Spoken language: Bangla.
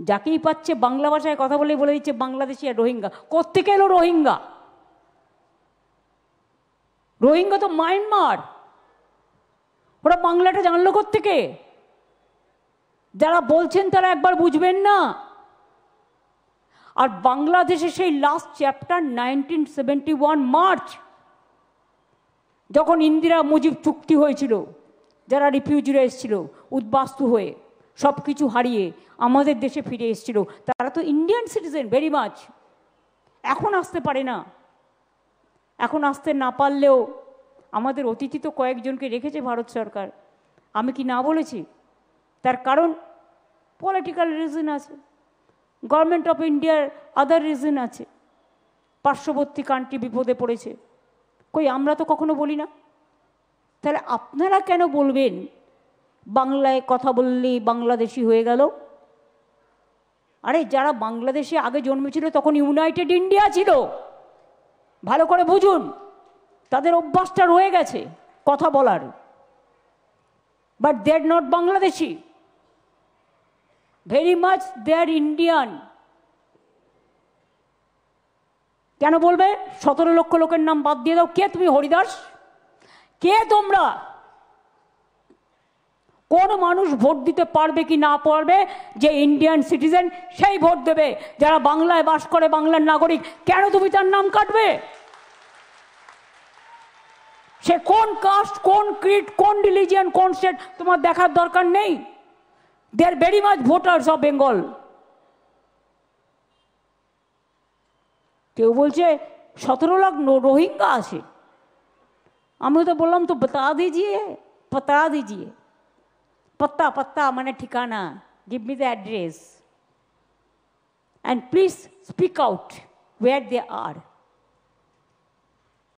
যাকেই পাচ্ছে বাংলা ভাষায় কথা বলে দিচ্ছে বাংলাদেশি আর রোহিঙ্গা। কোত্থেকে এলো রোহিঙ্গা? রোহিঙ্গা তো মায়ানমার। ওরা বাংলাটা জানলো কোত্থেকে? যারা বলছেন তারা একবার বুঝবেন না। আর বাংলাদেশে সেই লাস্ট চ্যাপ্টার 1971 মার্চ, যখন ইন্দিরা মুজিব চুক্তি হয়েছিল, যারা রিফিউজিরা এসেছিল উদ্বাস্তু হয়ে সব কিছু হারিয়ে আমাদের দেশে ফিরে এসেছিল, তারা তো ইন্ডিয়ান সিটিজেন ভেরি মাচ। এখন আসতে পারে না। এখন আসতে না পারলেও আমাদের অতিথি তো কয়েকজনকে রেখেছে ভারত সরকার। আমি কি না বলেছি? তার কারণ পলিটিক্যাল রিজন আছে, গভর্নমেন্ট অফ ইন্ডিয়ার আদার রিজন আছে, পার্শ্ববর্তী কান্ট্রি বিপদে পড়েছে। কই আমরা তো কখনো বলি না। তাহলে আপনারা কেন বলবেন বাংলায় কথা বললেই বাংলাদেশি হয়ে গেল? আরে যারা বাংলাদেশে আগে জন্মেছিল তখন ইউনাইটেড ইন্ডিয়া ছিল, ভালো করে বুঝুন। তাদের অভ্যাসটা রয়ে গেছে কথা বলার, but they are not Bangladeshi, very much they are Indian. কেন বলবে 17 লক্ষ লোকের নাম বাদ দিয়ে দাও? কে তুমি হরিদাস? কে তোমরা? কোন মানুষ ভোট দিতে পারবে কি না পারবে যে ইন্ডিয়ান সিটিজেন সেই ভোট দেবে। যারা বাংলায় বাস করে, বাংলার নাগরিক, কেন তুমি তার নাম কাটবে? সে কোন কাস্ট, কোন ক্রিড, কোন রিলিজিয়ান, কোন স্টেট তোমার দেখার দরকার নেই। They are very much voters of Bengal. কেউ বলছে 17 লাখ রোহিঙ্গা আছে। আমি তো বললাম তো বতা দিজিয়ে, পতা দিজিয়ে। पत्ता पत्ता माने ठिकाना, give me the address and please speak out where they are.